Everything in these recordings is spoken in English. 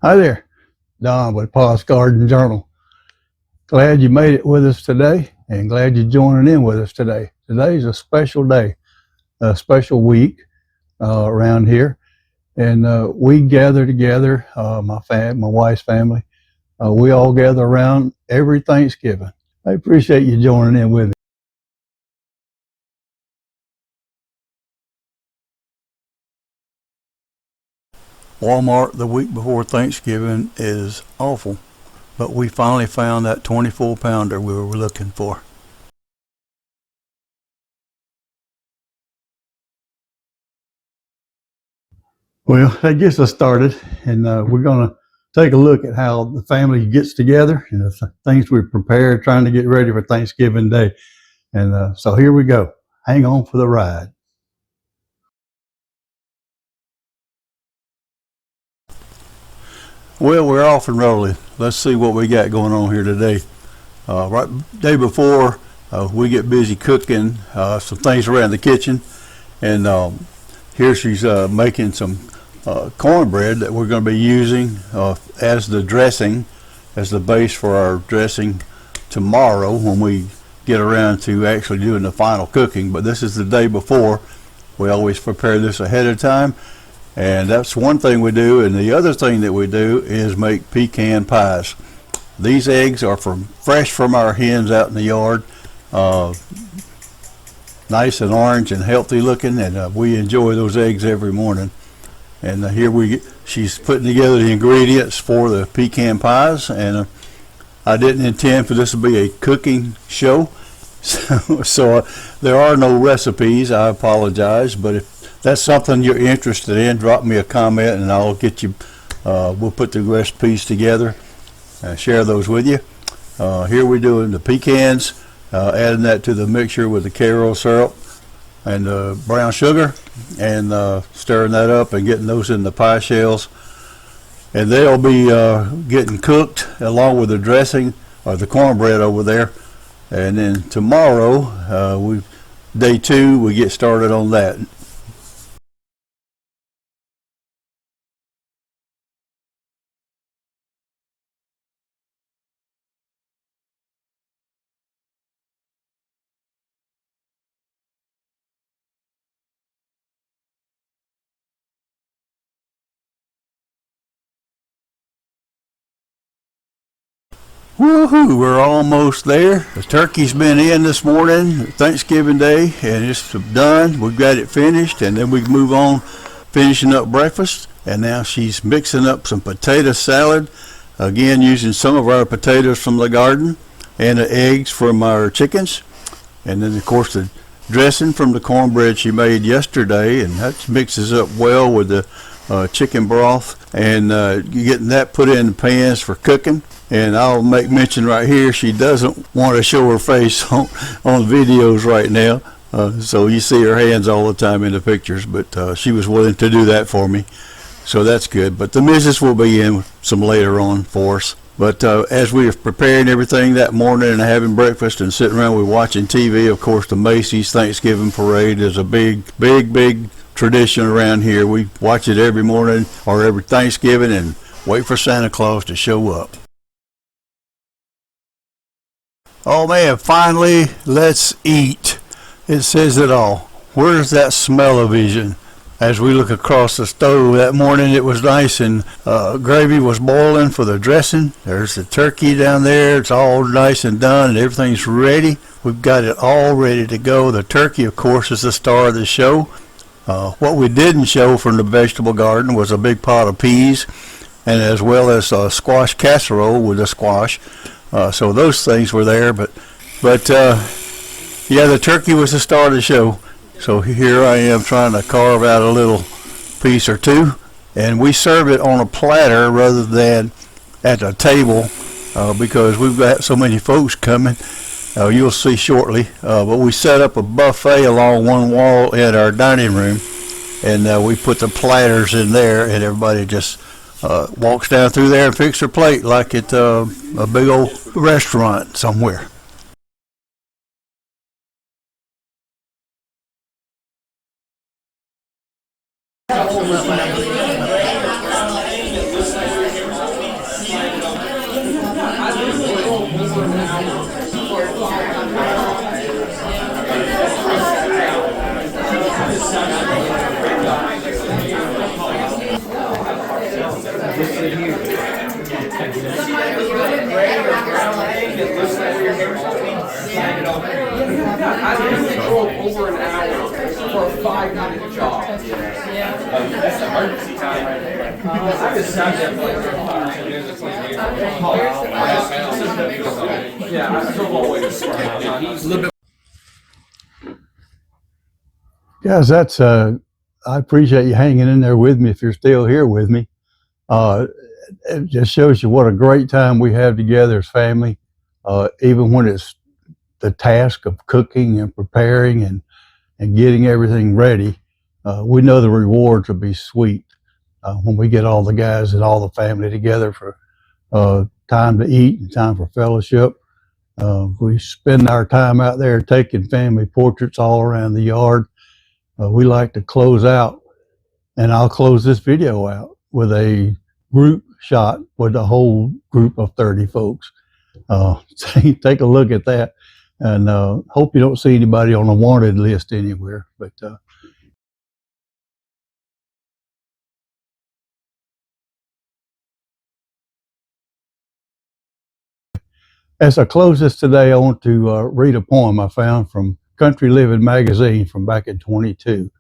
Hi there, Don with Pa's Garden Journal. Glad you made it with us today and glad you're joining in with us today. Today's a special day, a special week around here. And we gather together, my wife's family, we all gather around every Thanksgiving. I appreciate you joining in with me. Walmart the week before Thanksgiving is awful, but we finally found that 24-pounder we were looking for. Well, that gets us started, and we're going to take a look at how the family gets together and the things we prepare trying to get ready for Thanksgiving Day. And so here we go. Hang on for the ride. Well, we're off and rolling. Let's see what we got going on here today. Right day before, we get busy cooking some things around the kitchen, and here she's making some cornbread that we're going to be using as the dressing, as the base for our dressing tomorrow when we get around to actually doing the final cooking. But this is the day before. We always prepare this ahead of time, and that's one thing we do. And the other thing that we do is make pecan pies. These eggs are fresh from our hens out in the yard, nice and orange and healthy looking, and we enjoy those eggs every morning. And she's putting together the ingredients for the pecan pies, and I didn't intend for this to be a cooking show, so there are no recipes. I apologize, but if that's something you're interested in, drop me a comment and I'll get you. We'll put the recipes together and share those with you. Here we're doing the pecans, adding that to the mixture with the Karo syrup and brown sugar, and stirring that up and getting those in the pie shells, and they'll be getting cooked along with the dressing or the cornbread over there. And then tomorrow, day 2, we get started on that. Woohoo, we're almost there. The turkey's been in this morning, Thanksgiving Day, and it's done. We've got it finished, and then we move on finishing up breakfast. And now she's mixing up some potato salad, again using some of our potatoes from the garden and the eggs from our chickens. And then of course the dressing from the cornbread she made yesterday, and that mixes up well with the chicken broth, and getting that put in the pans for cooking. And I'll make mention right here, she doesn't want to show her face on videos right now, so you see her hands all the time in the pictures, but she was willing to do that for me, so that's good. But the missus will be in some later on for us. But as we were preparing everything that morning and having breakfast and sitting around, we're watching TV. Of course, the Macy's Thanksgiving Parade is a big tradition around here. We watch it every morning or every Thanksgiving and wait for Santa Claus to show up. Oh man, finally, let's eat. It says it all. Where's that smell-o-vision? As we look across the stove that morning, it was nice, and gravy was boiling for the dressing. There's the turkey down there. It's all nice and done, and everything's ready. We've got it all ready to go. The turkey, of course, is the star of the show. What we didn't show from the vegetable garden was a big pot of peas, and as well as a squash casserole with the squash. So those things were there, but yeah, the turkey was the star of the show. So here I am trying to carve out a little piece or two, and we serve it on a platter rather than at a table because we've got so many folks coming. You'll see shortly, but we set up a buffet along one wall in our dining room, and we put the platters in there, and everybody just walks down through there and picks their plate like it's a big old restaurant somewhere. I usually drove over an hour for a 5-minute jog. That's emergency time right there. I just sat there for like 5 minutes. Yeah, I drove all the way to the front. Guys, that's I appreciate you hanging in there with me if you're still here with me. It just shows you what a great time we have together as family, even when it's the task of cooking and preparing and getting everything ready. We know the rewards will be sweet when we get all the guys and all the family together for time to eat and time for fellowship. We spend our time out there taking family portraits all around the yard. We like to close out, and I'll close this video out with a group shot with a whole group of 30 folks. Take a look at that, and hope you don't see anybody on a wanted list anywhere. But as I close this today, I want to read a poem I found from Country Living magazine from back in 22,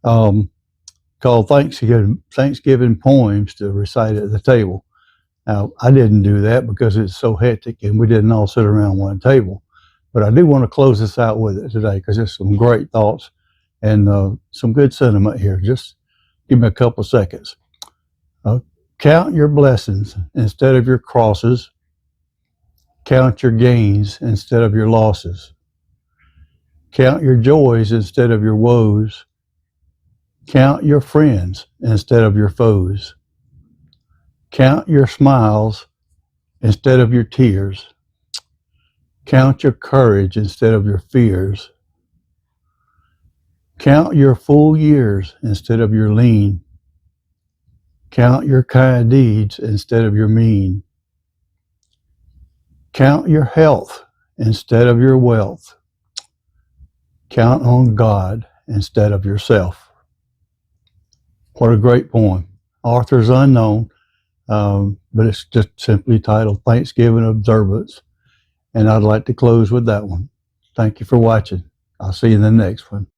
called Thanksgiving Poems to Recite at the Table. Now, I didn't do that because it's so hectic and we didn't all sit around one table. But I do want to close this out with it today because there's some great thoughts and some good sentiment here. Just give me a couple seconds. Count your blessings instead of your crosses. Count your gains instead of your losses. Count your joys instead of your woes. Count your friends instead of your foes. Count your smiles instead of your tears. Count your courage instead of your fears. Count your full years instead of your lean. Count your kind deeds instead of your mean. Count your health instead of your wealth. Count on God instead of yourself. What a great poem. Author's unknown, but it's just simply titled Thanksgiving Observance. And I'd like to close with that one. Thank you for watching. I'll see you in the next one.